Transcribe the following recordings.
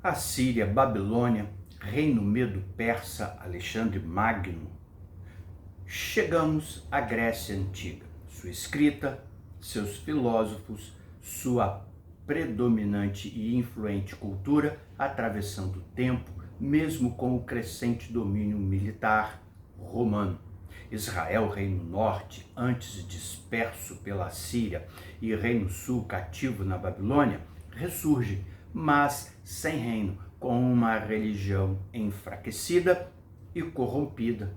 Assíria, Babilônia, Reino Medo-Persa, Alexandre Magno. Chegamos à Grécia Antiga, sua escrita, seus filósofos, sua predominante e influente cultura, atravessando o tempo, mesmo com o crescente domínio militar romano. Israel, Reino Norte, antes disperso pela Síria, e Reino Sul, cativo na Babilônia, ressurge, mas sem reino, com uma religião enfraquecida e corrompida.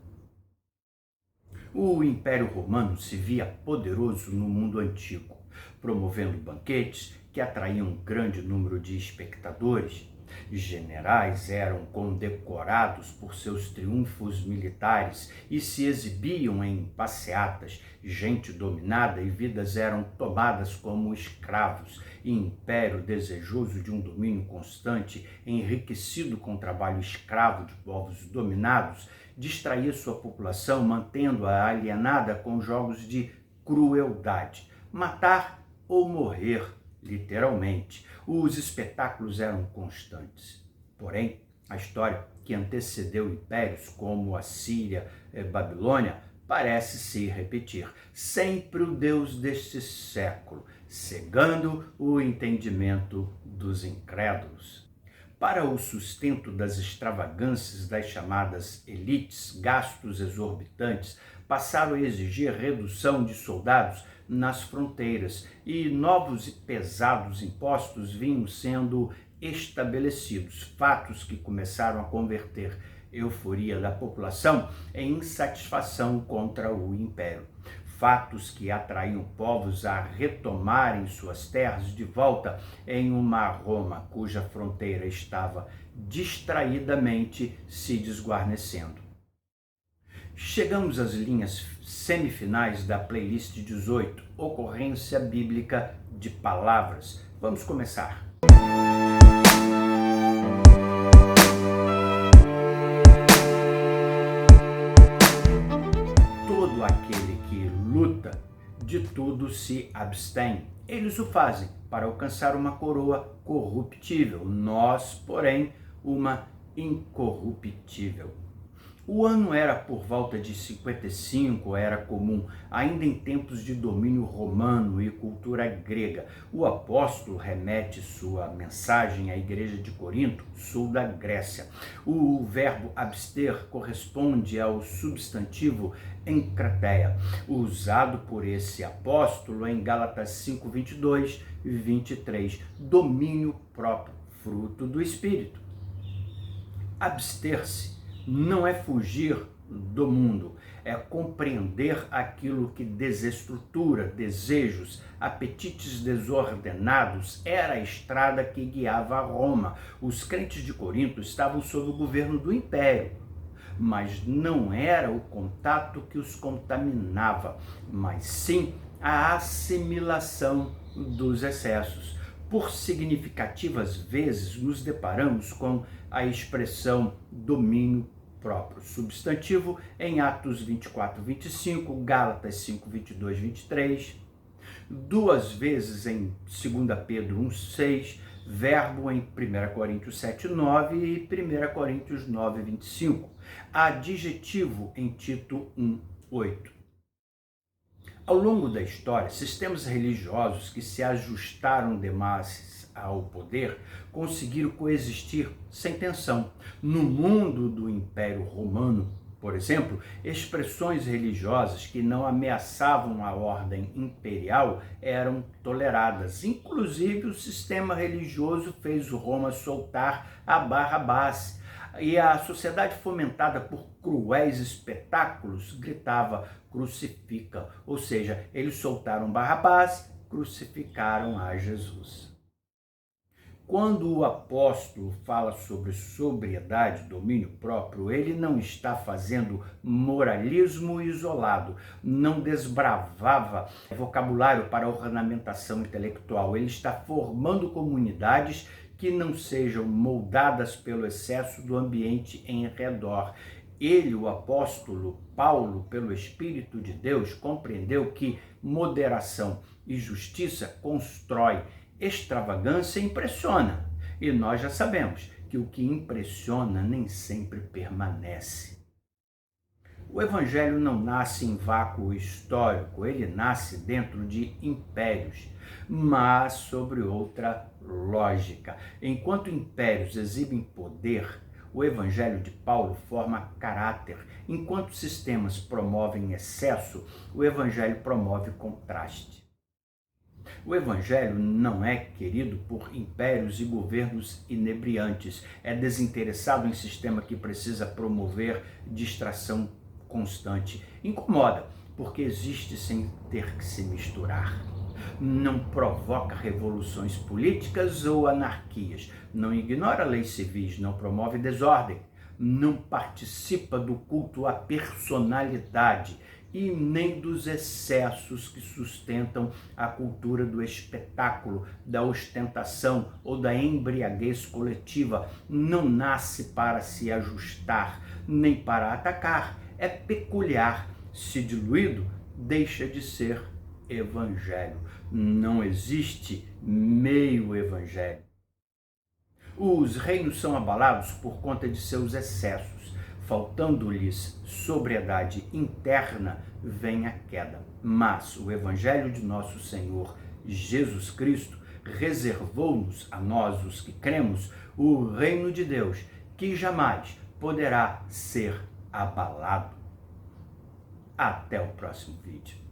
O Império Romano se via poderoso no mundo antigo, promovendo banquetes que atraíam um grande número de espectadores. Generais eram condecorados por seus triunfos militares e se exibiam em passeatas. Gente dominada e vidas eram tomadas como escravos. E império desejoso de um domínio constante, enriquecido com o trabalho escravo de povos dominados, distraía sua população, mantendo-a alienada com jogos de crueldade. Matar ou morrer, literalmente. Os espetáculos eram constantes. Porém, a história que antecedeu impérios como a Síria e Babilônia parece se repetir. Sempre o Deus deste século, cegando o entendimento dos incrédulos. Para o sustento das extravagâncias das chamadas elites, gastos exorbitantes passaram a exigir redução de soldados nas fronteiras e novos e pesados impostos vinham sendo estabelecidos, fatos que começaram a converter euforia da população em insatisfação contra o império. Fatos que atraíam povos a retomarem suas terras de volta em uma Roma cuja fronteira estava distraidamente se desguarnecendo. Chegamos às linhas semifinais da playlist 18, Ocorrência Bíblica de Palavras. Vamos começar. Todo aquele que luta, de tudo se abstém. Eles o fazem para alcançar uma coroa corruptível, nós, porém, uma incorruptível. O ano era por volta de 55, era comum, ainda em tempos de domínio romano e cultura grega. O apóstolo remete sua mensagem à igreja de Corinto, sul da Grécia. O verbo abster corresponde ao substantivo encrateia, usado por esse apóstolo em Gálatas 5, 22 e 23, domínio próprio, fruto do Espírito. Abster-se não é fugir do mundo, é compreender aquilo que desestrutura, desejos, apetites desordenados, era a estrada que guiava a Roma. Os crentes de Corinto estavam sob o governo do império, mas não era o contato que os contaminava, mas sim a assimilação dos excessos. Por significativas vezes nos deparamos com a expressão domínio próprio, substantivo em Atos 24, 25, Gálatas 5, 22, 23, duas vezes em 2 Pedro 1, 6, verbo em 1 Coríntios 7, 9 e 1 Coríntios 9, 25, adjetivo em Tito 1, 8. Ao longo da história, sistemas religiosos que se ajustaram demais ao poder conseguiram coexistir sem tensão. No mundo do Império Romano, por exemplo, expressões religiosas que não ameaçavam a ordem imperial eram toleradas. Inclusive, o sistema religioso fez Roma soltar a Barrabás. E a sociedade fomentada por cruéis espetáculos gritava crucifica, ou seja, eles soltaram Barrabás, crucificaram a Jesus. Quando o apóstolo fala sobre sobriedade, domínio próprio, ele não está fazendo moralismo isolado, não desbravava vocabulário para ornamentação intelectual, ele está formando comunidades que não sejam moldadas pelo excesso do ambiente em redor. Ele, o apóstolo Paulo, pelo Espírito de Deus, compreendeu que moderação e justiça constrói, extravagância impressiona. E nós já sabemos que o que impressiona nem sempre permanece. O Evangelho não nasce em vácuo histórico, ele nasce dentro de impérios, mas sobre outra lógica. Enquanto impérios exibem poder, o Evangelho de Paulo forma caráter. Enquanto sistemas promovem excesso, o Evangelho promove contraste. O Evangelho não é querido por impérios e governos inebriantes, é desinteressado em sistema que precisa promover distração constante. Incomoda, porque existe sem ter que se misturar. Não provoca revoluções políticas ou anarquias, não ignora leis civis, não promove desordem, não participa do culto à personalidade e nem dos excessos que sustentam a cultura do espetáculo, da ostentação ou da embriaguez coletiva. Não nasce para se ajustar, nem para atacar. É peculiar. Se diluído, deixa de ser evangelho. Não existe meio evangelho. Os reinos são abalados por conta de seus excessos. Faltando-lhes sobriedade interna, vem a queda. Mas o evangelho de nosso Senhor Jesus Cristo reservou-nos a nós, os que cremos, o reino de Deus, que jamais poderá ser abalado. Até o próximo vídeo.